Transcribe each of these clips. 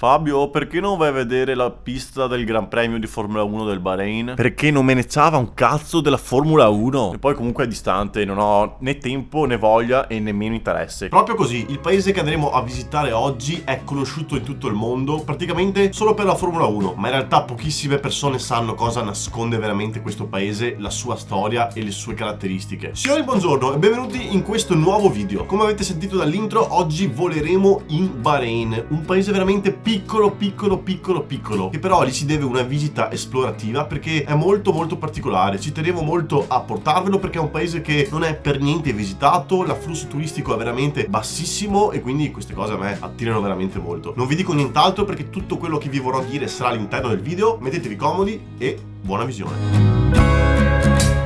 Fabio, perché non vai a vedere la pista del Gran Premio di Formula 1 del Bahrain? Perché non me ne ciava un cazzo della Formula 1. E poi comunque è distante, non ho né tempo né voglia e nemmeno interesse. Proprio così, il paese che andremo a visitare oggi è conosciuto in tutto il mondo praticamente solo per la Formula 1, ma in realtà pochissime persone sanno cosa nasconde veramente questo paese, la sua storia e le sue caratteristiche. Signori, buongiorno e benvenuti in questo nuovo video. Come avete sentito dall'intro, oggi voleremo in Bahrain, un paese veramente piccolo, che però gli si deve una visita esplorativa perché è molto particolare. Ci tenevo molto a portarvelo perché è un paese che non è per niente visitato, l'afflusso turistico è veramente bassissimo e quindi queste cose a me attirano veramente molto. Non vi dico nient'altro perché tutto quello che vi vorrò dire sarà all'interno del video. Mettetevi comodi e buona visione.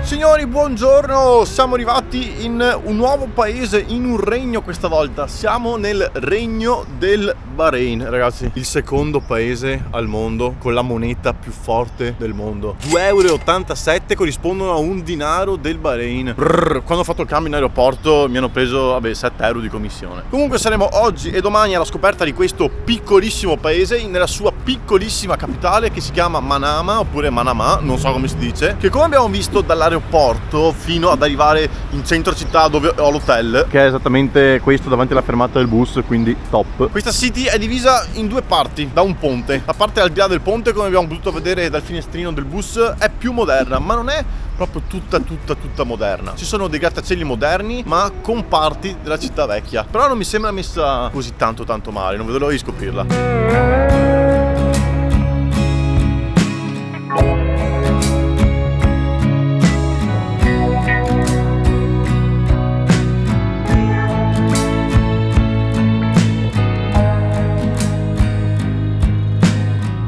Signori, buongiorno! Siamo arrivati in un nuovo paese, in un regno questa volta. Siamo nel regno del Bahrain, ragazzi. Il secondo paese al mondo con la moneta più forte del mondo. 2,87 € corrispondono a un dinaro del Bahrain. Quando ho fatto il cambio in aeroporto mi hanno preso, 7 euro di commissione. Comunque saremo oggi e domani alla scoperta di questo piccolissimo paese nella sua piccolissima capitale che si chiama Manama, oppure Manama, non so come si dice, che come abbiamo visto dall'aeroporto fino ad arrivare in centro città dove ho l'hotel, che è esattamente questo davanti alla fermata del bus, quindi top. Questa city è divisa in due parti da un ponte. La parte al di là del ponte, come abbiamo potuto vedere dal finestrino del bus, è più moderna, ma non è proprio tutta moderna. Ci sono dei grattacieli moderni ma con parti della città vecchia, però non mi sembra messa così tanto male, non vedo l'ora di scoprirla.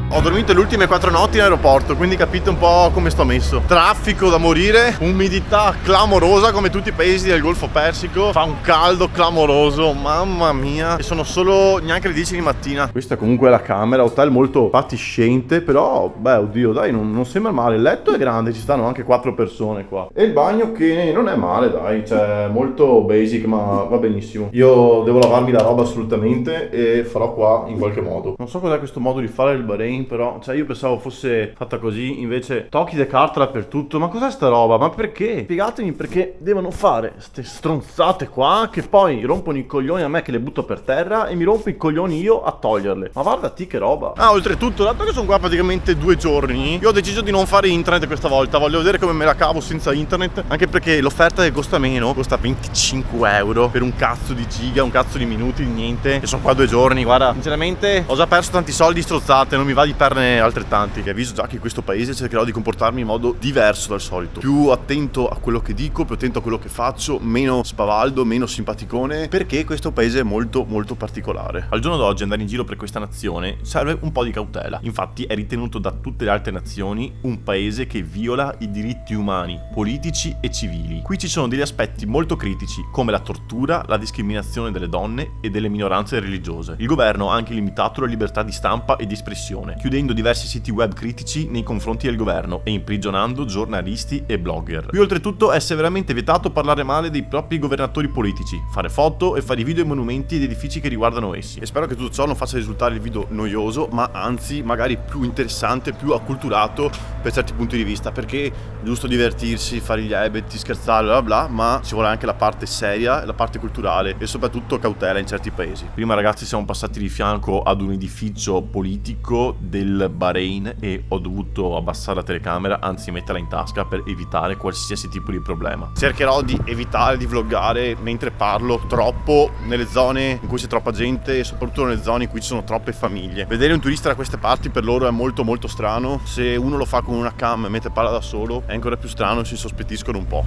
Ho dormito le ultime 4 notti in aeroporto, quindi capite un po' come sto messo. Traffico da morire, umidità clamorosa come tutti i paesi del Golfo Persico, fa un caldo clamoroso, mamma mia, e sono solo neanche le 10 di mattina. Questa è comunque la camera, hotel molto fatiscente, però oddio, dai, non sembra male. Il letto è grande, ci stanno anche 4 persone qua. E il bagno che non è male, dai, cioè molto basic, ma va benissimo. Io devo lavarmi la roba assolutamente e farò qua in qualche modo. Non so cos'è questo modo di fare il Bahrain, però, cioè io pensavo fosse fatta così, invece tocchi di carta dappertutto. Ma cos'è sta roba? Ma perché? Spiegatemi perché devono fare ste stronzate qua che poi rompono i coglioni a me che le butto per terra e mi rompo i coglioni io a toglierle. Ma guardati che roba. Ah, oltretutto, dato che sono qua praticamente 2 giorni, io ho deciso di non fare internet questa volta. Voglio vedere come me la cavo senza internet, anche perché l'offerta che costa meno costa 25 euro per un cazzo di giga, un cazzo di minuti, di niente. E sono qua 2 giorni, guarda, sinceramente ho già perso tanti soldi strozzate, non mi va di perderne altrettanti. Vi avviso già che in questo paese cercherò di comportarmi in modo diverso dal solito, più attento a quello che dico, più attento a quello che faccio, meno spavaldo, meno simpaticone, perché questo paese è molto particolare. Al giorno d'oggi andare in giro per questa nazione serve un po' di cautela. Infatti è ritenuto da tutte le altre nazioni un paese che viola i diritti umani, politici e civili. Qui ci sono degli aspetti molto critici come la tortura, la discriminazione delle donne e delle minoranze religiose. Il governo ha anche limitato la libertà di stampa e di espressione, chiudendo diversi siti web critici nei confronti del governo e imprigionando giornalisti e blogger. Qui oltretutto è severamente vietato parlare male dei propri governatori politici, fare foto e fare video ai monumenti ed edifici che riguardano essi. E spero che tutto ciò non faccia risultare il video noioso, ma anzi magari più interessante, più acculturato per certi punti di vista, perché è giusto divertirsi, fare gli ebeti, scherzare, bla bla, ma ci vuole anche la parte seria, la parte culturale e soprattutto cautela in certi paesi. Prima, ragazzi, siamo passati di fianco ad un edificio politico del Bahrain e ho dovuto abbassare la telecamera, anzi metterla in tasca per evitare qualsiasi tipo di problema. Cercherò di evitare di vloggare mentre parlo troppo nelle zone in cui c'è troppa gente e soprattutto nelle zone in cui ci sono troppe famiglie. Vedere un turista da queste parti per loro è molto strano. Se uno lo fa con una cam mentre parla da solo è ancora più strano e si sospettiscono un po'.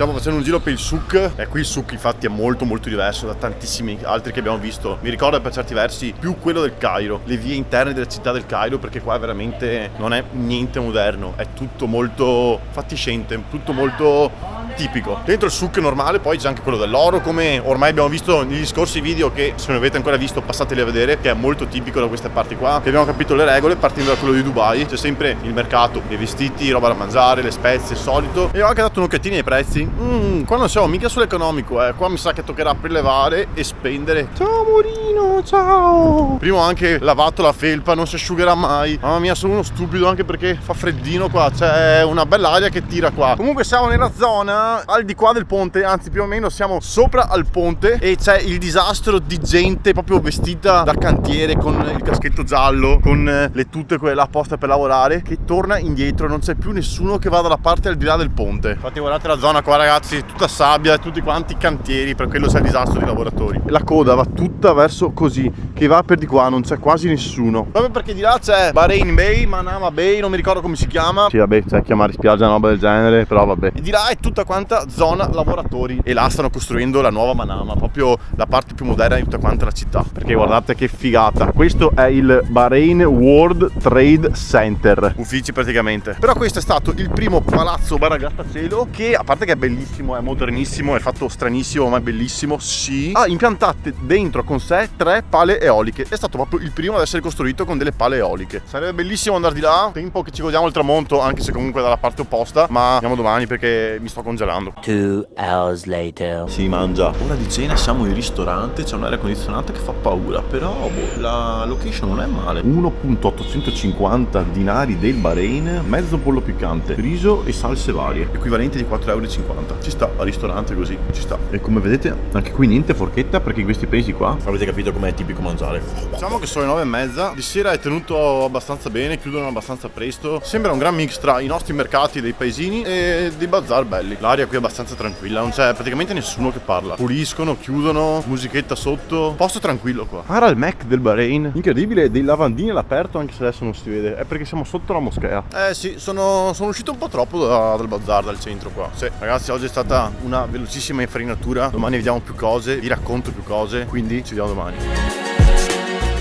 Stiamo facendo un giro per il souk e qui il souk infatti è molto diverso da tantissimi altri che abbiamo visto. Mi ricorda per certi versi più quello del Cairo, le vie interne della città del Cairo, perché qua veramente non è niente moderno, è tutto molto fatiscente, tutto molto tipico. Dentro il souk normale poi c'è anche quello dell'oro, come ormai abbiamo visto negli scorsi video, che se non avete ancora visto passateli a vedere, che è molto tipico da queste parti qua, che abbiamo capito le regole partendo da quello di Dubai. C'è sempre il mercato dei vestiti, roba da mangiare, le spezie, il solito, e ho anche dato un'occhiatina ai prezzi. Qua non siamo mica sull'economico, qua mi sa che toccherà prelevare e spendere. Ciao Morino, ciao! Prima ho anche lavato la felpa, non si asciugherà mai. Mamma mia, sono uno stupido, anche perché fa freddino qua, c'è una bella aria che tira qua. Comunque siamo nella zona al di qua del ponte, anzi più o meno siamo sopra al ponte, e c'è il disastro di gente proprio vestita da cantiere con il caschetto giallo, con le tute quelle là apposta per lavorare, che torna indietro, non c'è più nessuno che va dalla parte al di là del ponte. Infatti guardate la zona qua ragazzi, tutta sabbia, tutti quanti cantieri, per quello c'è il disastro di lavoratori. La coda va tutta verso così, che va per di qua, non c'è quasi nessuno, proprio perché di là c'è Bahrain Bay, Manama Bay, non mi ricordo come si chiama. Sì vabbè, c'è chiamare spiaggia, una roba del genere, però vabbè. E di là è tutta quanta zona lavoratori, e là stanno costruendo la nuova Manama, proprio la parte più moderna di tutta quanta la città, perché guardate che figata. Questo è il Bahrain World Trade Center, uffici praticamente. Però questo è stato il primo palazzo barra grattacielo che, a parte che è bellissimo, è modernissimo, è fatto stranissimo ma è bellissimo, sì, ha impiantate dentro con sé 3 pale eoliche. È stato proprio il primo ad essere costruito con delle pale eoliche. Sarebbe bellissimo andare di là, tempo che ci godiamo il tramonto, anche se comunque dalla parte opposta, ma andiamo domani perché mi sto congelando. 2 hours later. Si mangia. Ora di cena siamo in ristorante, c'è un'aria condizionata che fa paura, però la location non è male. 1.850 dinari del Bahrain, mezzo pollo piccante, riso e salse varie, equivalente di 4,50 €. Ci sta, al ristorante così, ci sta. E come vedete anche qui niente forchetta, perché in questi paesi qua avete capito com'è tipico mangiare. Diciamo che sono le 9:30, di sera è tenuto abbastanza bene, chiudono abbastanza presto. Sembra un gran mix tra i nostri mercati dei paesini e dei bazar belli. L'aria qui è abbastanza tranquilla, non c'è praticamente nessuno che parla. Puliscono, chiudono, musichetta sotto, posto tranquillo qua. Era il Mac del Bahrain, incredibile, dei lavandini all'aperto, anche se adesso non si vede, è perché siamo sotto la moschea. Sì, sono uscito un po' troppo dal bazar, dal centro qua. Sì, ragazzi, oggi è stata una velocissima infarinatura, domani vediamo più cose, vi racconto più cose, quindi ci vediamo domani.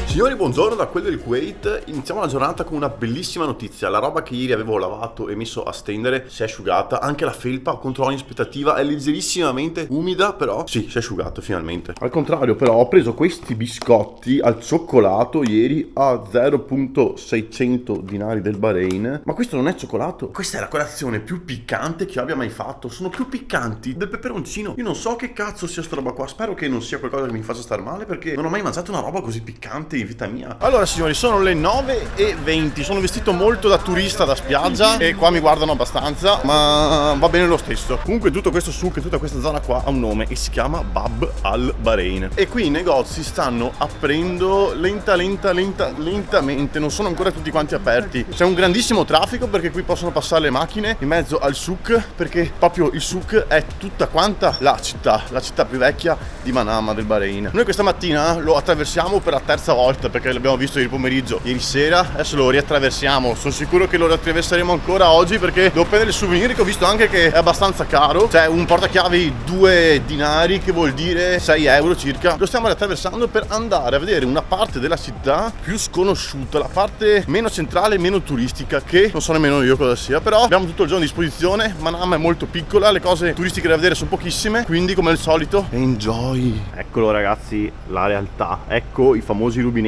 Signori, buongiorno da quello del Kuwait. Iniziamo la giornata con una bellissima notizia. La roba che ieri avevo lavato e messo a stendere si è asciugata. Anche la felpa, contro ogni aspettativa, è leggerissimamente umida, però sì, si è asciugato finalmente. Al contrario, però, ho preso questi biscotti al cioccolato ieri a 0.600 dinari del Bahrain. Ma questo non è cioccolato. Questa è la colazione più piccante che io abbia mai fatto. Sono più piccanti del peperoncino. Io non so che cazzo sia sta roba qua. Spero che non sia qualcosa che mi faccia star male, perché non ho mai mangiato una roba così piccante in vita mia. Allora signori, sono le 9:20. Sono vestito molto da turista da spiaggia e qua mi guardano abbastanza, ma va bene lo stesso. Comunque tutto questo souk e tutta questa zona qua ha un nome e si chiama Bab al Bahrain. E qui i negozi stanno aprendo lentamente. Non sono ancora tutti quanti aperti. C'è un grandissimo traffico perché qui possono passare le macchine in mezzo al souk, perché proprio il souk è tutta quanta la città più vecchia di Manama del Bahrain. Noi questa mattina lo attraversiamo per la terza volta, perché l'abbiamo visto ieri pomeriggio, ieri sera, adesso lo riattraversiamo. Sono sicuro che lo riattraverseremo ancora oggi, perché devo prendere il souvenir, che ho visto anche che è abbastanza caro. C'è un portachiavi 2 dinari, che vuol dire 6 euro circa. Lo stiamo riattraversando per andare a vedere una parte della città più sconosciuta, la parte meno centrale, meno turistica, che non so nemmeno io cosa sia. Però abbiamo tutto il giorno a disposizione. Manama è molto piccola, le cose turistiche da vedere sono pochissime, quindi come al solito enjoy. Eccolo ragazzi, la realtà. Ecco i famosi rubinetti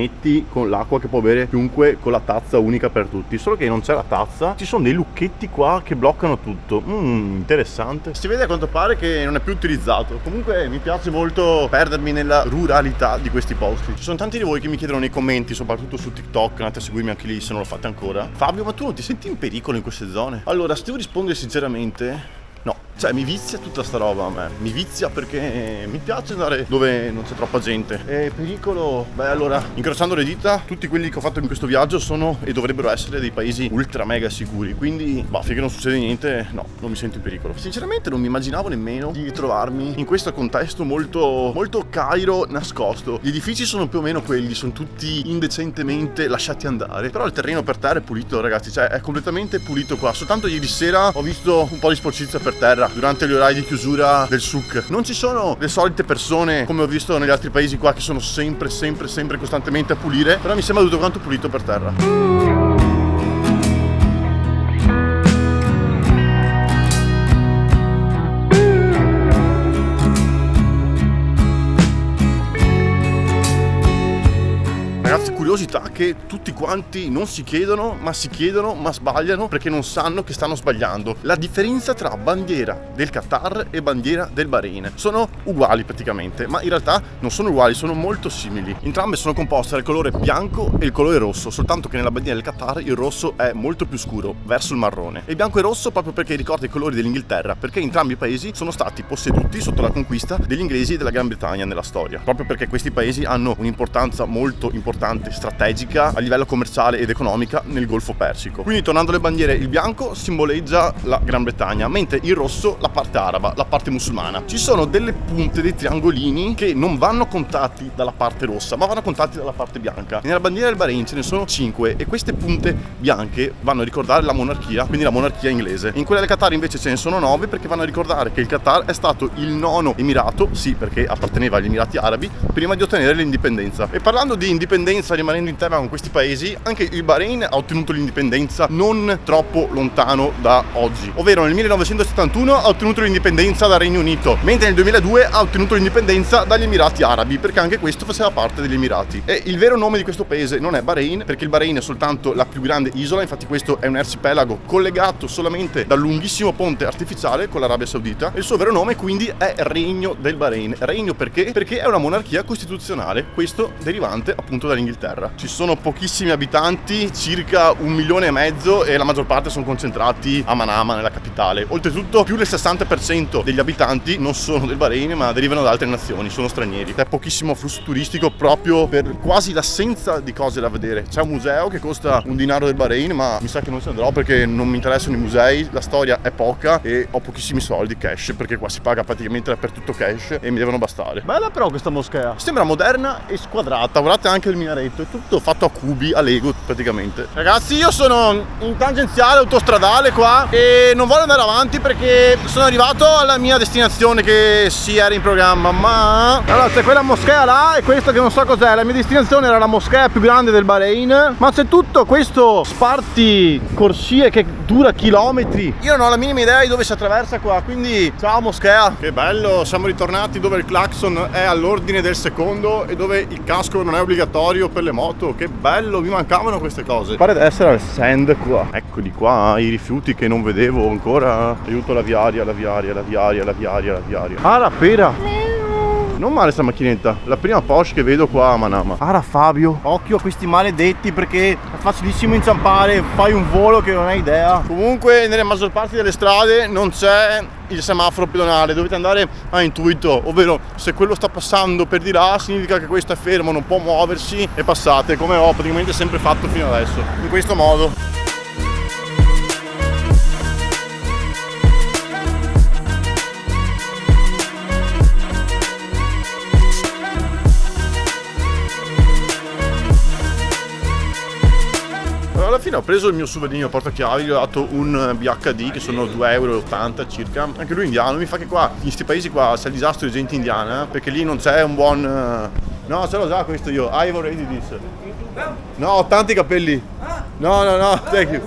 con l'acqua che può bere chiunque, con la tazza unica per tutti. Solo che non c'è la tazza, ci sono dei lucchetti qua che bloccano tutto. Interessante. Si vede a quanto pare che non è più utilizzato. Comunque mi piace molto perdermi nella ruralità di questi posti. Ci sono tanti di voi che mi chiedono nei commenti, soprattutto su TikTok, andate a seguirmi anche lì se non lo fate ancora: Fabio, ma tu non ti senti in pericolo in queste zone? Allora, se devo rispondere sinceramente, no, cioè mi vizia tutta sta roba a me. Mi vizia perché mi piace andare dove non c'è troppa gente. E pericolo? Beh, allora, incrociando le dita, tutti quelli che ho fatto in questo viaggio sono e dovrebbero essere dei paesi ultra mega sicuri. Quindi, finché non succede niente, no, non mi sento in pericolo. Sinceramente non mi immaginavo nemmeno di trovarmi in questo contesto molto Cairo nascosto. Gli edifici sono più o meno quelli, sono tutti indecentemente lasciati andare. Però il terreno per terra è pulito, ragazzi, cioè è completamente pulito qua. Soltanto ieri sera ho visto un po' di sporcizia per terra, terra durante gli orari di chiusura del souk. Non ci sono le solite persone come ho visto negli altri paesi qua che sono sempre costantemente a pulire, però mi sembra tutto quanto pulito per terra. Ragazzi, curiosità che tutti quanti non si chiedono, ma si chiedono, ma sbagliano perché non sanno che stanno sbagliando. La differenza tra bandiera del Qatar e bandiera del Bahrain sono uguali praticamente, ma in realtà non sono uguali, sono molto simili. Entrambe sono composte dal colore bianco e il colore rosso, soltanto che nella bandiera del Qatar il rosso è molto più scuro, verso il marrone. E il bianco e rosso proprio perché ricorda i colori dell'Inghilterra, perché entrambi i paesi sono stati posseduti sotto la conquista degli inglesi e della Gran Bretagna nella storia, proprio perché questi paesi hanno un'importanza molto importante strategica a livello commerciale ed economica nel Golfo Persico. Quindi tornando alle bandiere, il bianco simboleggia la Gran Bretagna, mentre il rosso la parte araba, la parte musulmana. Ci sono delle punte, dei triangolini che non vanno contati dalla parte rossa, ma vanno contati dalla parte bianca. Nella bandiera del Bahrain ce ne sono 5 e queste punte bianche vanno a ricordare la monarchia, quindi la monarchia inglese. In quella del Qatar invece ce ne sono 9 perché vanno a ricordare che il Qatar è stato il 9º emirato, sì, perché apparteneva agli Emirati Arabi, prima di ottenere l'indipendenza. E parlando di indipendenza, rimanendo in tema con questi paesi, anche il Bahrain ha ottenuto l'indipendenza non troppo lontano da oggi, ovvero nel 1971 ha ottenuto l'indipendenza dal Regno Unito, mentre nel 2002 ha ottenuto l'indipendenza dagli Emirati Arabi, perché anche questo faceva parte degli Emirati. E il vero nome di questo paese non è Bahrain, perché il Bahrain è soltanto la più grande isola, infatti questo è un arcipelago collegato solamente dal lunghissimo ponte artificiale con l'Arabia Saudita, e il suo vero nome quindi è Regno del Bahrain. Regno perché? Perché è una monarchia costituzionale, questo derivante appunto dall'Inghilterra. Ci sono pochissimi abitanti, circa 1,5 milioni, e la maggior parte sono concentrati a Manama, nella capitale. Oltretutto più del 60% degli abitanti non sono del Bahrain, ma derivano da altre nazioni, sono stranieri. C'è pochissimo flusso turistico proprio per quasi l'assenza di cose da vedere. C'è un museo che costa un dinaro del Bahrain, ma mi sa che non ci andrò perché non mi interessano i musei, la storia è poca e ho pochissimi soldi cash, perché qua si paga praticamente dappertutto cash e mi devono bastare. Bella però questa moschea, sembra moderna e squadrata, guardate anche il minaretto, è tutto fatto a cubi, a Lego praticamente. Ragazzi, io sono in tangenziale autostradale qua e non voglio andare avanti perché sono arrivato alla mia destinazione che si era in programma, ma allora c'è quella moschea là e questa che non so cos'è. La mia destinazione era la moschea più grande del Bahrain, ma c'è tutto questo sparti corsie che dura chilometri. Io non ho la minima idea di dove si attraversa qua, quindi ciao moschea. Che bello, siamo ritornati dove il clacson è all'ordine del secondo e dove il casco non è obbligatorio per le moto. Che bello, mi mancavano queste cose. Pare di essere al sand qua. Eccoli qua, i rifiuti che non vedevo ancora. Aiuto la viaria. Ah, la pera. Non male sta macchinetta, la prima Porsche che vedo qua a Manama. Ara Fabio, occhio a questi maledetti perché è facilissimo inciampare, fai un volo che non hai idea. Comunque nelle maggior parte delle strade non c'è il semaforo pedonale, dovete andare a intuito, ovvero se quello sta passando per di là significa che questo è fermo, non può muoversi e passate, come ho praticamente sempre fatto fino adesso, in questo modo. Alla fine ho preso il mio souvenir portachiavi, gli ho dato un BHD che sono 2,80 € circa. Anche lui indiano, mi fa che qua, in questi paesi qua c'è il disastro di gente indiana, perché lì non c'è un buon... No, ce l'ho già questo io, I've already this. No, ho tanti capelli. No, thank you.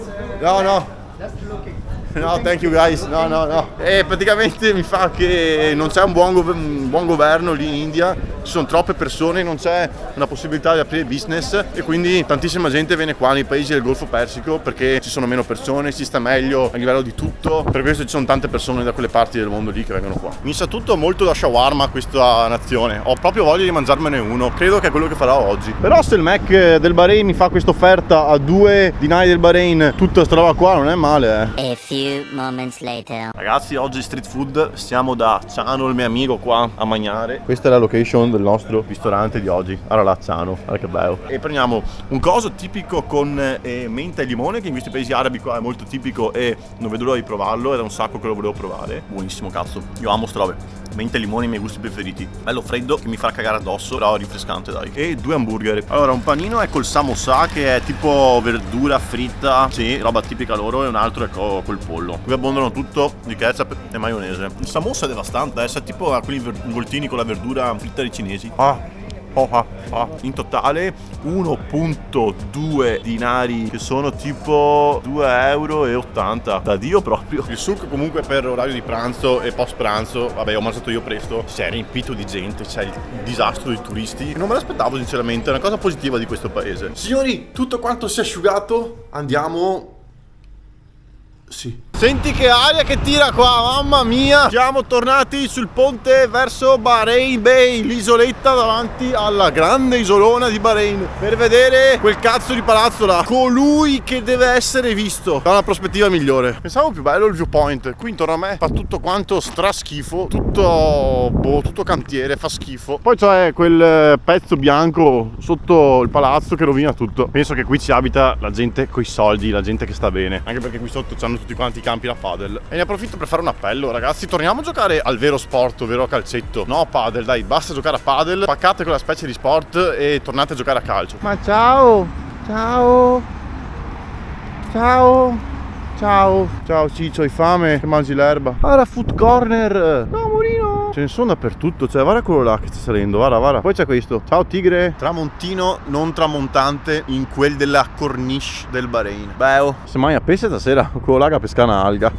No, thank you guys, no. E praticamente mi fa che non c'è un buon governo lì in India, ci sono troppe persone, non c'è una possibilità di aprire business e quindi tantissima gente viene qua nei paesi del Golfo Persico perché ci sono meno persone, si sta meglio a livello di tutto, per questo ci sono tante persone da quelle parti del mondo lì che vengono qua. Mi sa tutto molto da shawarma questa nazione, ho proprio voglia di mangiarmene uno, credo che è quello che farò oggi. Però se il Mac del Bahrain mi fa questa offerta a 2 dinari del Bahrain, tutta sta roba qua non è male, A few moments later. Ragazzi, oggi street food, siamo da Ciano, il mio amico qua a mangiare. Questa è la location non del nostro ristorante di oggi, a Ralazzano. Guarda che bello. E prendiamo un coso tipico con menta e limone, che in questi paesi arabi qua è molto tipico e non vedo l'ora di provarlo, era un sacco che lo volevo provare. Buonissimo, cazzo, io amo ste robe. Menta e limone, i miei gusti preferiti. Bello freddo che mi fa cagare addosso, però rinfrescante, dai. E 2 hamburger. Allora, un panino è col samosa, che è tipo verdura fritta, sì, roba tipica loro, e un altro è col pollo. Qui abbondano tutto di ketchup e maionese. Il samosa è devastante, è tipo a quelli involtini con la verdura fritta dei cinesi. In totale 1.2 dinari, che sono tipo 2,80 €. Da Dio proprio. Il souk comunque per orario di pranzo e post pranzo, vabbè, ho mangiato io presto, si è riempito di gente, c'è il disastro di turisti. Non me l'aspettavo sinceramente, è una cosa positiva di questo paese. Signori, tutto quanto si è asciugato, andiamo. Sì. Senti che aria che tira qua, mamma mia! Siamo tornati sul ponte verso Bahrain Bay, l'isoletta davanti alla grande isolona di Bahrain, per vedere quel cazzo di palazzo là, colui che deve essere visto da una prospettiva migliore. Pensavo più bello il viewpoint, qui intorno a me fa tutto quanto straschifo, tutto cantiere, fa schifo. Poi c'è quel pezzo bianco sotto il palazzo che rovina tutto. Penso che qui ci abita la gente coi soldi, la gente che sta bene, anche perché qui sotto c'hanno tutti quanti i campi da padel. E ne approfitto per fare un appello, ragazzi, torniamo a giocare al vero sport, ovvero a calcetto. No padel, dai, basta giocare a padel, spaccate quella specie di sport e tornate a giocare a calcio. Ma ciao Ciccio, hai fame? Che mangi l'erba? Guarda, food corner. No, Murino, ce ne sono dappertutto, cioè guarda quello là che sta salendo, guarda. Poi c'è questo. Ciao tigre. Tramontino non tramontante in quel della corniche del Bahrain. Beh, semmai a pesce stasera, quello là che a pescare una alga.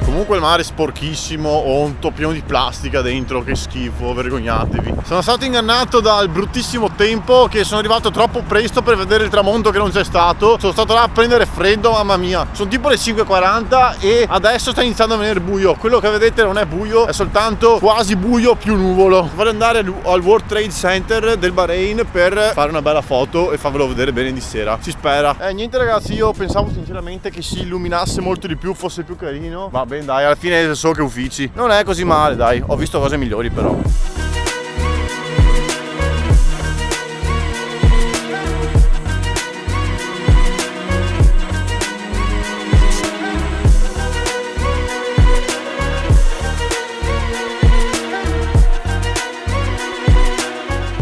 Comunque il mare è sporchissimo, ho un toppione di plastica dentro, che schifo, vergognatevi. Sono stato ingannato dal bruttissimo tempo, che sono arrivato troppo presto per vedere il tramonto che non c'è stato. Sono stato là a prendere freddo, mamma mia. Sono tipo le 5:40 e adesso sta iniziando a venire buio. Quello che vedete non è buio, è soltanto quasi buio più nuvolo. Voglio andare al World Trade Center del Bahrain per fare una bella foto e farvelo vedere bene di sera. Si spera. Niente ragazzi, io pensavo sinceramente che si illuminasse molto di più, fosse più carino. Va bene, dai, alla fine so che uffici. Non è così male, dai. Ho visto cose migliori però.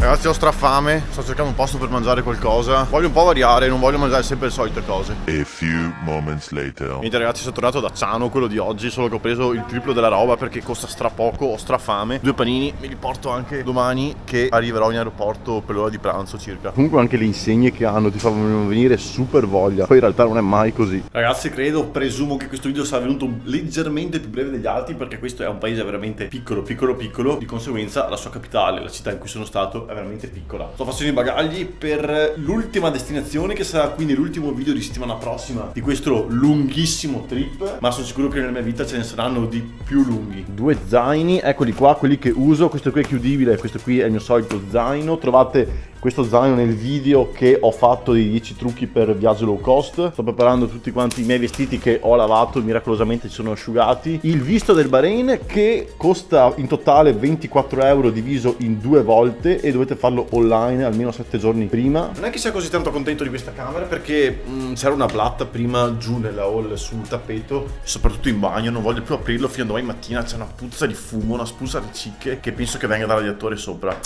Ragazzi, ho strafame, sto cercando un posto per mangiare qualcosa. Voglio un po' variare, non voglio mangiare sempre le solite cose. A few moments later. Niente ragazzi, sono tornato da Ciano, quello di oggi, solo che ho preso il triplo della roba perché costa strapoco, ho strafame. 2 panini, me li porto anche domani che arriverò in aeroporto per l'ora di pranzo circa. Comunque anche le insegne che hanno ti fanno venire super voglia. Poi in realtà non è mai così. Ragazzi, presumo che questo video sia venuto leggermente più breve degli altri, perché questo è un paese veramente piccolo. Di conseguenza la sua capitale, la città in cui sono stato, è veramente piccola. Sto facendo i bagagli per l'ultima destinazione, che sarà quindi l'ultimo video di settimana prossima di questo lunghissimo trip, ma sono sicuro che nella mia vita ce ne saranno di più lunghi. 2 zaini, eccoli qua, quelli che uso. Questo qui è chiudibile, questo qui è il mio solito zaino. Trovate questo zaino nel video che ho fatto di 10 trucchi per viaggio low cost. Sto preparando tutti quanti i miei vestiti che ho lavato, miracolosamente si sono asciugati. Il visto del Bahrain che costa in totale 24 euro diviso in 2 volte e dovete farlo online almeno 7 giorni prima. Non è che sia così tanto contento di questa camera perché c'era una blatta prima giù nella hall sul tappeto, soprattutto in bagno. Non voglio più aprirlo fino a domani mattina, c'è una puzza di fumo, una spuzza di cicche che penso che venga dal radiatore sopra.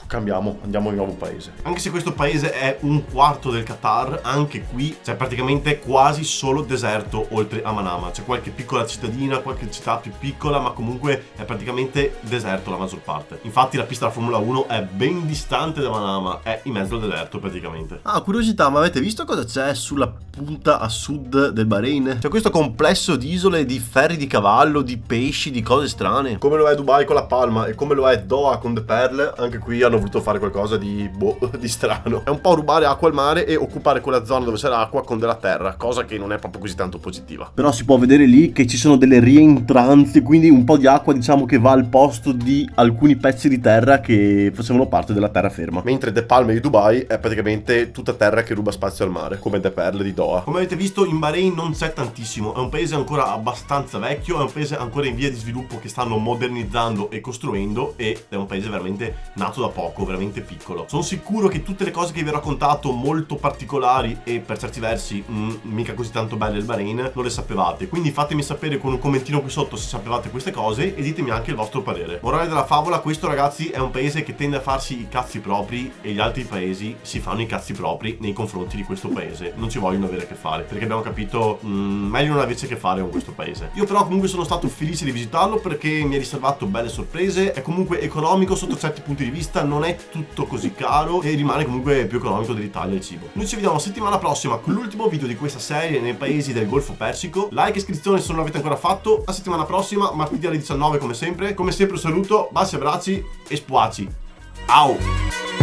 Cambiamo, andiamo in nuovo paese. Anche se questo paese è un quarto del Qatar, anche qui c'è praticamente quasi solo deserto oltre a Manama. C'è qualche piccola cittadina, qualche città più piccola, ma comunque è praticamente deserto la maggior parte. Infatti la pista della Formula 1 è ben distante da Manama, è in mezzo al deserto praticamente. Ah, curiosità, ma avete visto cosa c'è sulla punta a sud del Bahrain? C'è questo complesso di isole, di ferri di cavallo, di pesci, di cose strane. Come lo è Dubai con la palma e come lo è Doha con The Pearl, anche qui hanno voluto fare qualcosa di di strano. È un po' rubare acqua al mare e occupare quella zona dove c'è l'acqua con della terra, cosa che non è proprio così tanto positiva. Però si può vedere lì che ci sono delle rientranze, quindi un po' di acqua diciamo che va al posto di alcuni pezzi di terra che facevano parte della terraferma. Mentre De Palme di Dubai è praticamente tutta terra che ruba spazio al mare, come De Perle di Doha. Come avete visto, in Bahrain non c'è tantissimo, è un paese ancora abbastanza vecchio, è un paese ancora in via di sviluppo che stanno modernizzando e costruendo, ed è un paese veramente nato da poco, veramente piccolo. Sono sicuro che tutte le cose che vi ho raccontato, molto particolari e per certi versi mica così tanto belle del Bahrain, non le sapevate, quindi fatemi sapere con un commentino qui sotto se sapevate queste cose e ditemi anche il vostro parere. Morale della favola, questo ragazzi è un paese che tende a farsi i cazzi propri e gli altri paesi si fanno i cazzi propri nei confronti di questo paese, non ci vogliono avere a che fare, perché abbiamo capito meglio non averci a che fare con questo paese. Io però comunque sono stato felice di visitarlo perché mi ha riservato belle sorprese, è comunque economico sotto certi punti di vista, non è tutto così caro e rimane comunque più economico dell'Italia il cibo. Noi ci vediamo settimana prossima con l'ultimo video di questa serie nei paesi del Golfo Persico. Like e iscrizione se non l'avete ancora fatto. A settimana prossima, martedì alle 19 come sempre. Come sempre un saluto, bassi abbracci e spuaci. Ciao!